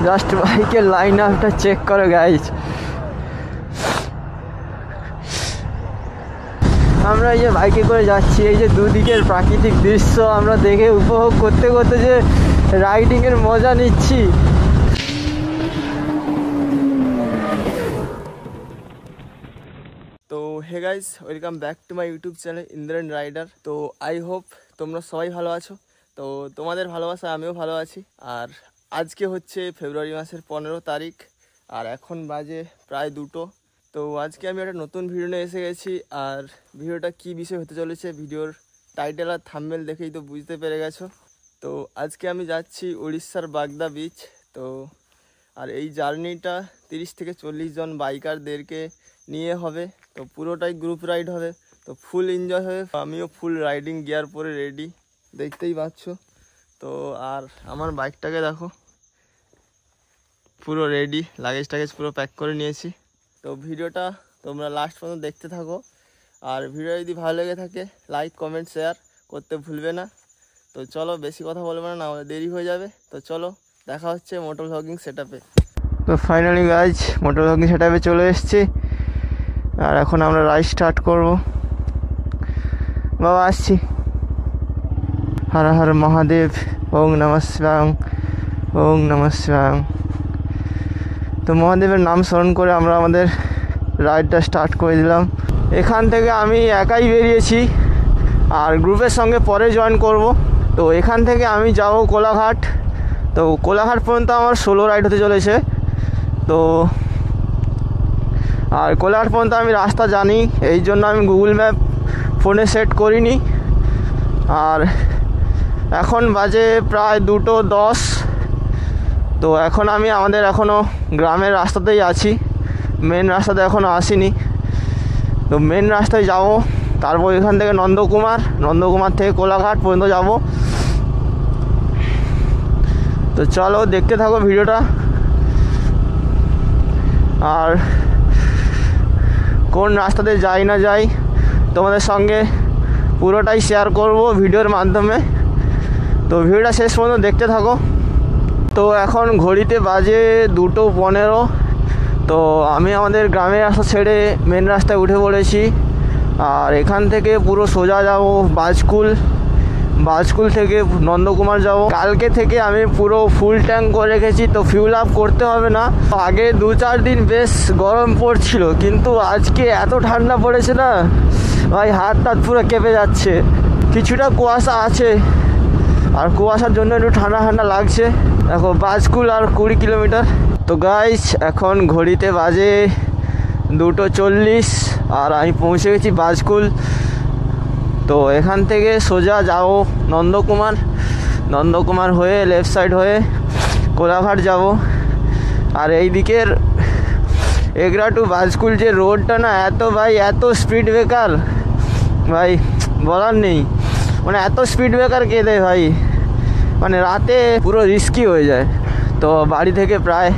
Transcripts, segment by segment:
Just বাইকের line আপটা check করো গাইজ। আমরা এই যে বাইকে করে যাচ্ছি, এই যে দুদিকের প্রাকৃতিক দৃশ্য আমরা দেখে উপভোগ করতে করতে যে রাইডিংয়ের মজা নিচ্ছি। তো hey guys, welcome back to my YouTube channel Indren rider. তো আই হোপ তোমরা সবাই ভালো আছো। তো তোমাদের ভালোবাসায় আমিও ভালো আছি। আর আজকে হচ্ছে ফেব্রুয়ারি মাসের 15 তারিখ আর এখন বাজে প্রায় 2টো। তো আজকে আমি একটা নতুন ভিডিও নিয়ে এসে গেছি। আর ভিডিওটা কী বিষয় হতে চলেছে ভিডিওর টাইটেল আর থাম্বনেল দেখেই তো বুঝতে পেরে গেছো। তো আজকে আমি যাচ্ছি উড়িষ্যার বাগদা বিচ। তো আর এই জার্নিটা 30 থেকে 40 জন বাইকারদেরকে নিয়ে হবে। তো পুরোটাই গ্রুপ রাইড হবে, তো ফুল এনজয় হবে। আমিও ফুল রাইডিং গিয়ার পরে রেডি, দেখতেই পাচ্ছ। তো আর আমার বাইকটাকে দেখো পুরো রেডি, লাগেজ টাগেজ পুরো প্যাক করে নিয়েছি। তো ভিডিওটা তোমরা লাস্ট পর্যন্ত দেখতে থাকো। আর ভিডিও যদি ভালো লেগে থাকে লাইক কমেন্ট শেয়ার করতে ভুলবে না। তো চলো বেশি কথা বলবো না, আমাদের দেরি হয়ে যাবে। তো চলো দেখা হচ্ছে মোটর ভ্লগিং সেটআপে। তো ফাইনালি গাইজ মোটর ভ্লগিং সেটআপে চলে এসেছি। আর এখন আমরা রাইড স্টার্ট করব। বাবা আসছি। হর হর মহাদেব, ওং নমঃ শিবায়, ওং নমঃ শিবায়। তো মহাদেবের নাম স্মরণ করে আমরা আমাদের রাইডটা স্টার্ট করে দিলাম। এখান থেকে আমি একাই বেরিয়েছি আর গ্রুপের সঙ্গে পরে জয়েন করব। তো এখান থেকে আমি যাব কোলাঘাট। তো কোলাঘাট পর্যন্ত আমার সোলো রাইড হতে চলেছে। তো আর কোলাঘাট পর্যন্ত আমি রাস্তা জানি, এই জন্য আমি গুগল ম্যাপ ফোনে সেট করিনি। আর এখন বাজে প্রায় 2:10। তো এখন আমি আমাদের এখনও গ্রামের রাস্তাতেই আছি, মেন রাস্তাতে এখনও আসিনি। তো মেন রাস্তায় যাব, তারপর এখান থেকে নন্দকুমার থেকে কোলাঘাট পর্যন্ত যাব। তো চলো দেখতে থাকো ভিডিওটা। আর কোন রাস্তাতে যাই না যাই তোমাদের সঙ্গে পুরোটাই শেয়ার করব ভিডিওর মাধ্যমে। তো ভিডিওটা শেষ পর্যন্ত দেখতে থাকো। তো এখন ঘড়িতে বাজে 2:15। তো আমি আমাদের গ্রামের রাস্তা ছেড়ে মেন রাস্তায় উঠে পড়েছি। আর এখান থেকে পুরো সোজা যাব বাজকুল থেকে নন্দকুমার যাব। কালকে থেকে আমি পুরো ফুল ট্যাঙ্ক করে রেখেছি, তো ফিউল আপ করতে হবে না। আগে 2-4 দিন বেশ গরম পড়ছিল, কিন্তু আজকে এত ঠান্ডা পড়েছে না ভাই, হাত পুরো কেঁপে যাচ্ছে। কিছুটা কুয়াশা আছে আর কুয়াশার জন্য একটু ঠান্ডা ঠান্ডা লাগছে। দেখো বাজকুল আর 20 কিলোমিটার। তো গাইস এখন ঘড়িতে বাজে 2:40 আর আমি পৌঁছে গেছি বাজকুল। তো এখান থেকে সোজা যাও নন্দকুমার হয়ে লেফট সাইড হয়ে কোলাঘাট যাব। আর এই দিকের এগরা টু বাজকুল যে রোডটা না, এত স্পিড ব্রেকার ভাই বলার নেই। মানে এত স্পিড ব্রেকার কে দেয় ভাই, মানে রাতে পুরো রিস্কি হয়ে যায়। তো বাড়ি থেকে প্রায়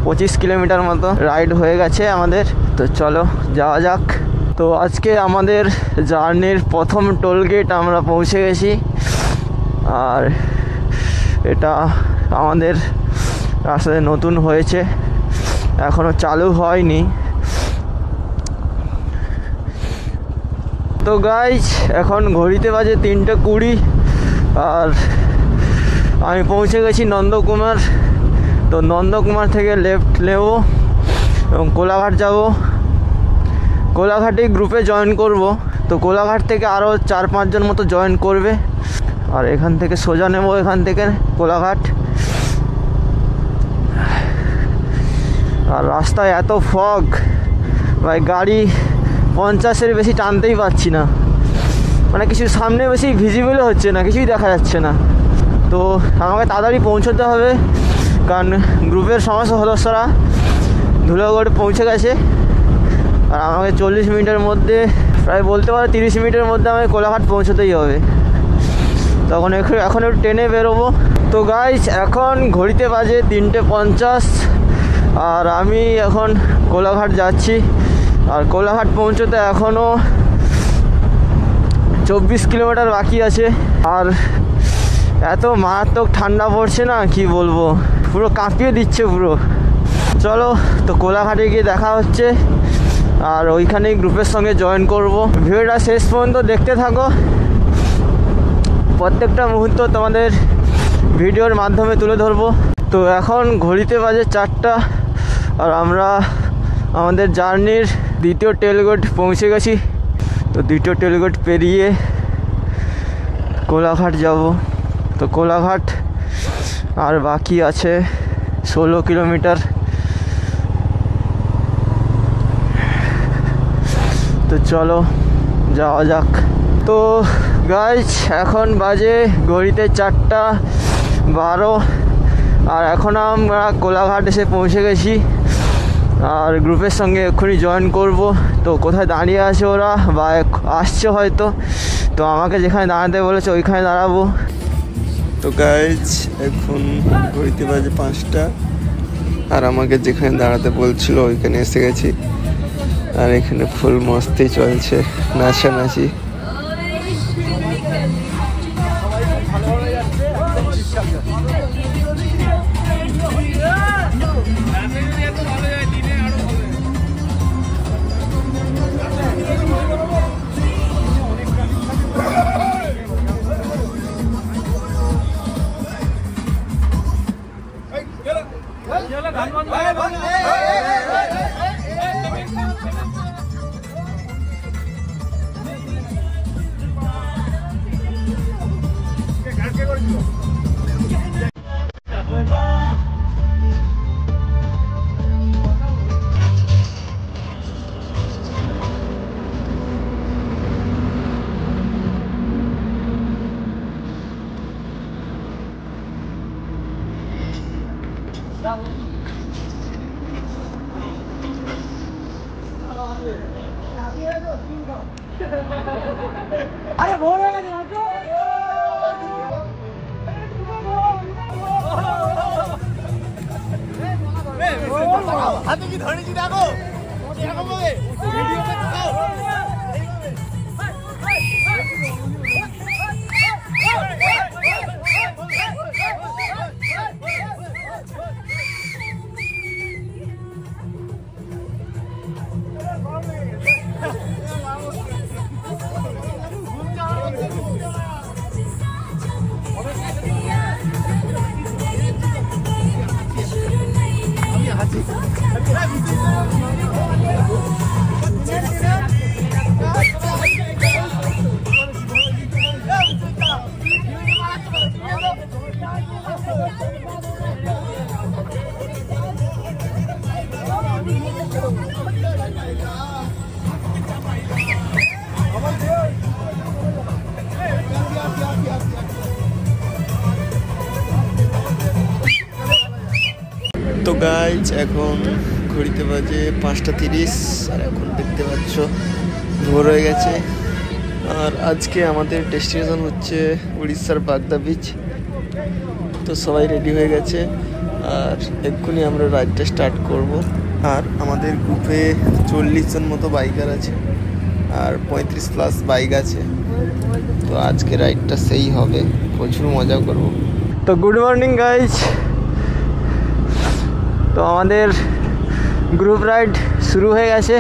25 কিলোমিটার মতো রাইড হয়ে গেছে আমাদের। তো চলো যাওয়া যাক। তো আজকে আমাদের জার্নির প্রথম টোল গেট আমরা পৌঁছে গেছি। আর এটা আমাদের রাস্তাতে নতুন হয়েছে, এখনও চালু হয়নি। তো গাইজ এখন ঘড়িতে বাজে 3:20 আর আমি পৌঁছে গেছি নন্দকুমার। তো নন্দকুমার থেকে লেফট নেব এবং কোলাঘাট যাব। কোলাঘাটে গ্রুপে জয়েন করব। তো কোলাঘাট থেকে আরও 4-5 জন মতো জয়েন করবে। আর এখান থেকে সোজা নেব, এখান থেকে কোলাঘাট। আর রাস্তায় এত ফগ ভাই, গাড়ি 50-এর বেশি টানতেই পারছি না। মানে কিছু সামনে বেশি ভিজিবলও হচ্ছে না, কিছুই দেখা যাচ্ছে না। তো আমাকে তাড়াতাড়ি পৌঁছতে হবে, কারণ গ্রুপের সমস্ত সদস্যরা ধুলাগড়ে পৌঁছে গেছে। আর আমাকে 40 মিনিটের মধ্যে, প্রায় বলতে পারো 30 মিনিটের মধ্যে আমাকে কোলাঘাট পৌঁছতেই হবে। তখন এখন একটু ট্রেনে বেরোবো। তো গাইস এখন ঘড়িতে বাজে 3:50 আর আমি এখন কোলাঘাট যাচ্ছি। আর কোলাঘাট পৌঁছতে এখনও 24 কিলোমিটার বাকি আছে। আর এত মারাত্মক ঠান্ডা পড়ছে না, কি বলবো, পুরো কাঁপিয়ে দিচ্ছে পুরো। চলো তো কোলাঘাটে গিয়ে দেখা হচ্ছে, আর ওইখানেই গ্রুপের সঙ্গে জয়েন করব। ভিডিওটা শেষ পর্যন্ত দেখতে থাকো, প্রত্যেকটা মুহূর্ত তোমাদের ভিডিওর মাধ্যমে তুলে ধরবো। তো এখন ঘড়িতে বাজে 4টা, আর আমরা আমাদের জার্নির দ্বিতীয় টেলগেট পৌঁছে গেছি। তো দ্বিতীয় টেলগেট পেরিয়ে কোলাঘাট যাব। তো কোলাঘাট আর বাকি আছে 16 কিলোমিটার। তো চলো যাওয়া যাক। তো গাইজ এখন বাজে ঘড়িতে 4:12, আর এখন আমরা কোলাঘাট এসে পৌঁছে গেছি, আর গ্রুপের সঙ্গে এক্ষুনি জয়েন করব। তো কোথায় দাঁড়িয়ে আছে ওরা, বা আসছে হয়তো, তো আমাকে যেখানে দাঁড়াতে বলেছে ওইখানে দাঁড়াবো। তো গাইজ এখন ঘড়িতে বাজে 5টা, আর আমাকে যেখানে দাঁড়াতে বলছিল ওইখানে এসে গেছি। আর এখানে ফুল মস্তি চলছে, নাচানাচি। আরে ভোর হয়ে গেছে নাচো। হাতে কি ধরেছি দেখো, এরকম ভাবে ভিডিওতে দেখাও। তো গাইজ এখন ঘড়িতে বাজে 5:30, আর এখন দেখতে পাচ্ছ ভোর হয়ে গেছে। আর আজকে আমাদের ডেস্টিনেশন হচ্ছে উড়িষ্যার বাগদা বিচ। তো সবাই রেডি হয়ে গেছে, আর এক্ষুনি আমরা রাইডটা স্টার্ট করব। আর আমাদের গ্রুপে 40 জন মতো বাইকার আছে, আর 35+ বাইক আছে। তো আজকে রাইডটা সেই হবে, প্রচুর মজা করব। তো গুড মর্নিং গাইজ। তো আমাদের গ্রুপ রাইড শুরু হয়ে গেছে,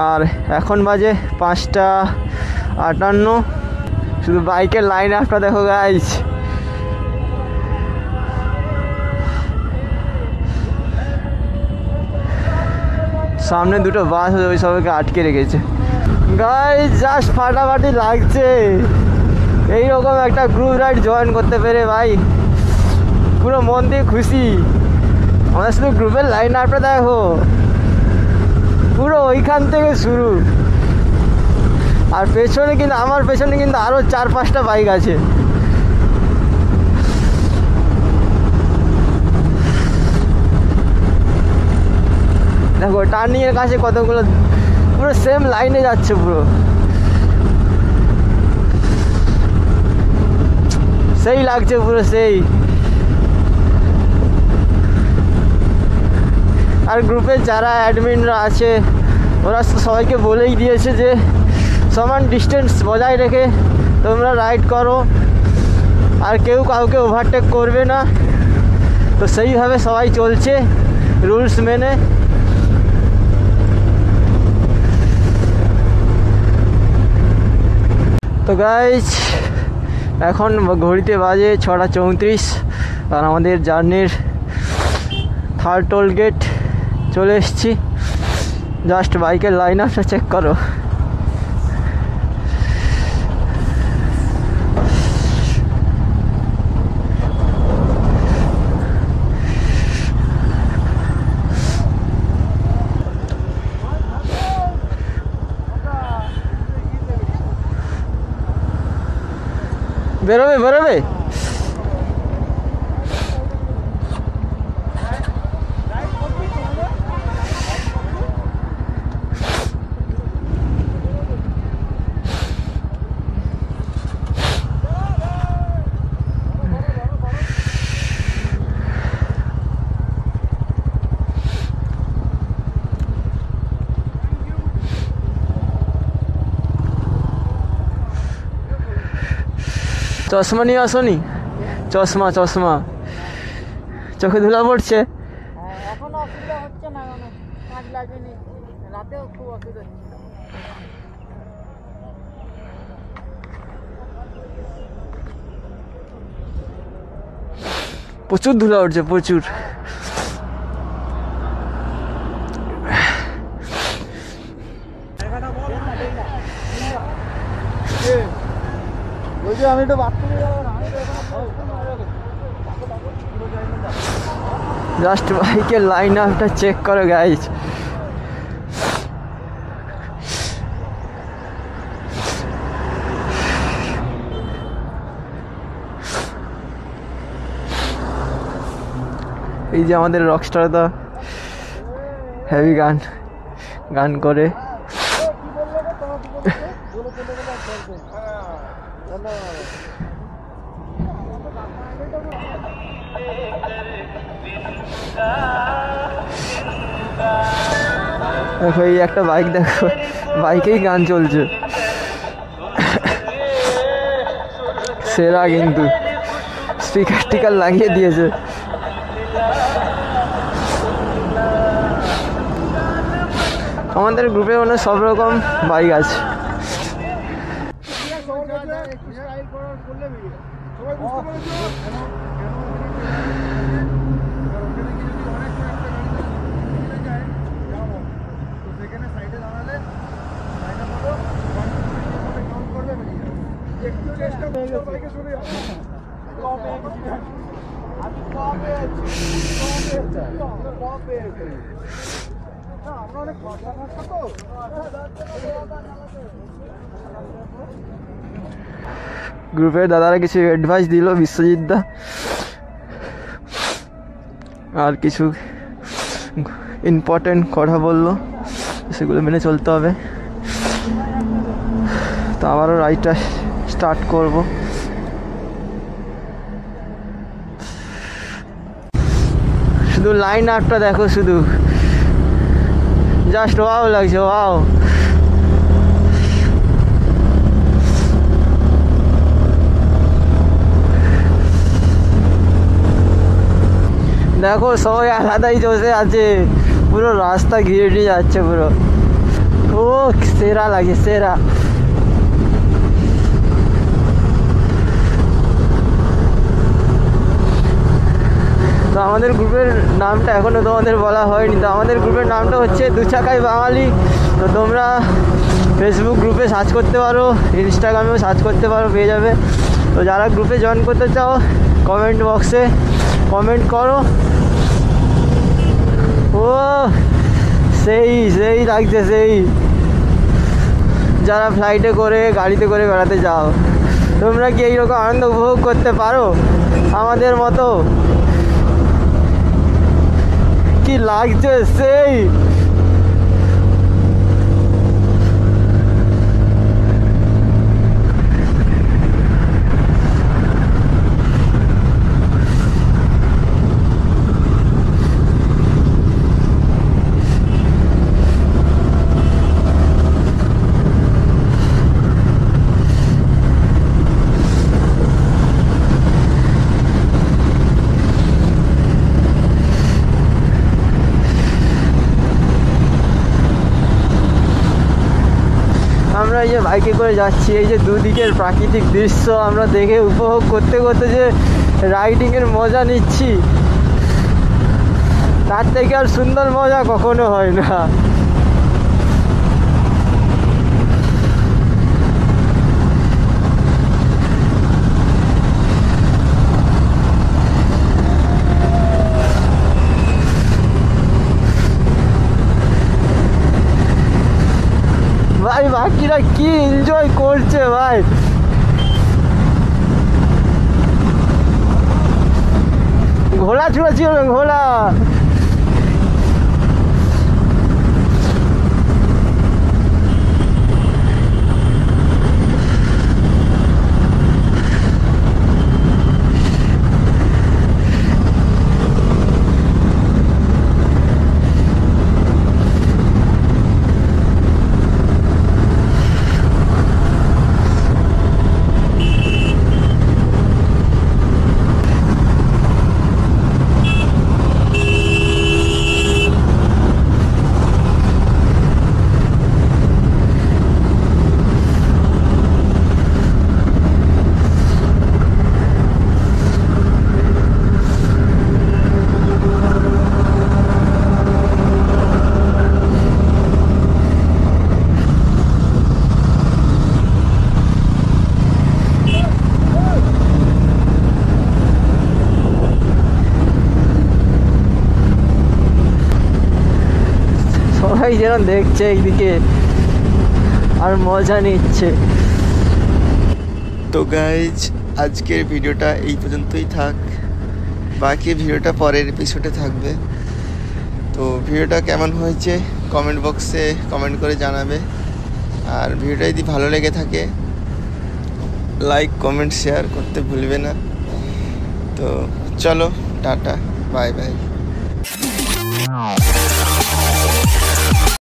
আর এখন বাজে 5:58। শুধু বাইকের লাইন আপটা দেখো গাইজ। সামনে দুটো বাস ওই সবাইকে আটকে রেখেছে গাইজ। জাস্ট ফাটাফাটি লাগছে এইরকম একটা গ্রুপ রাইড জয়েন করতে পেরে ভাই, পুরো মন দিয়ে খুশি। আমাদের শুধু গ্রুপের লাইন আপটা দেখো, পুরো ওইখান থেকে শুরু। আর পেছনে কিন্তু আমার পেছনে কিন্তু আরও 4-5টা বাইক আছে। দেখো টার্নিংয়ের কাছে কতগুলো, পুরো সেম লাইনে যাচ্ছে পুরো, সেই লাগছে পুরো সেই। আর গ্রুপে যারা অ্যাডমিনরা আছে ওরা সবাইকে বলেই দিয়েছে যে সমান ডিস্টেন্স বজায় রেখে তোমরা রাইড করো, আর কেউ কাউকে ওভারটেক করবে না। তো সেইভাবে সবাই চলছে রুলস মেনে। তো গাইজ এখন ঘড়িতে বাজে 6:34 আর আমাদের জার্নির থার্ড টোল গেট চলে এসেছি। জাস্ট বাইকের লাইন আপটা চেক করো। বেরোবে বেরোবে চশমা নিয়ে আসনি? চশমা চশমা চোখে ধুলা পড়ছে। এখন অসুবিধা হচ্ছে না, কাজ লাগেনি, রাতেও খুব অসুবিধা হচ্ছে। প্রচুর ধুলা উঠছে প্রচুর। আমি তো বাথরুমে যাবো না, জাস্ট বাইকের লাইন আপটা চেক করো গাইজ। এই যে আমাদের রকস্টার দা হেভি গান করে। দেখো এই একটা বাইক, দেখো বাইকেই গান চলছে। সেরা কিন্তু স্পিকার টিকার লাগিয়ে দিয়েছে। আমাদের গ্রুপে মানে সব রকম বাইক আছে। গ্রুপের দাদারা কিছু অ্যাডভাইস দিল বিশ্বজিৎ দা, আর কিছু ইম্পর্টেন্ট কথা বললো, সেগুলো মেনে চলতে হবে। তো আবারও রাইডটা স্টার্ট করব। শুধু লাইন আপটা দেখো, শুধু জাস্ট ওয়াও লাগছে, ওয়াও। দেখো সবাই আলাদাই চষে আছে, পুরো রাস্তা ঘিরে নিয়ে যাচ্ছে পুরো। ও সেরা লাগে, সেরা। তো আমাদের গ্রুপের নামটা এখনও তোমাদের বলা হয়নি। তো আমাদের গ্রুপের নামটা হচ্ছে দু চাকায় বাঙালি। তো তোমরা ফেসবুক গ্রুপে সার্চ করতে পারো, ইনস্টাগ্রামেও সার্চ করতে পারো, পেয়ে যাবে। তো যারা গ্রুপে জয়েন করতে চাও কমেন্ট বক্সে কমেন্ট করো। ও সেই সেই লাগছে, সেই যারা ফ্লাইটে করে গাড়িতে করে বেড়াতে যাও, তোমরা কি এইরকম আনন্দ উপভোগ করতে পারো আমাদের মতো? কি লাগছে সেই। এই যে বাইকে করে যাচ্ছি, এই যে দুদিকের প্রাকৃতিক দৃশ্য আমরা দেখে উপভোগ করতে করতে যে রাইডিংয়ের মজা নিচ্ছি, তার থেকে আর সুন্দর মজা কখনো হয় না। ভাই বাকিরা কি এনজয় করছে ভাই, ঘোড়া ছুড়েছিল ঘোড়া। সবাই যেন দেখছে এইদিকে আর মজা নিচ্ছে। তো গাইজ আজকের ভিডিওটা এই পর্যন্তই থাক, বাকি ভিডিওটা পরের এপিসোডে থাকবে। তো ভিডিওটা কেমন হয়েছে কমেন্ট বক্সে কমেন্ট করে জানাবে, আর ভিডিওটা যদি ভালো লেগে থাকে লাইক কমেন্ট শেয়ার করতে ভুলবে না। তো চলো টাটা, বাই বাই।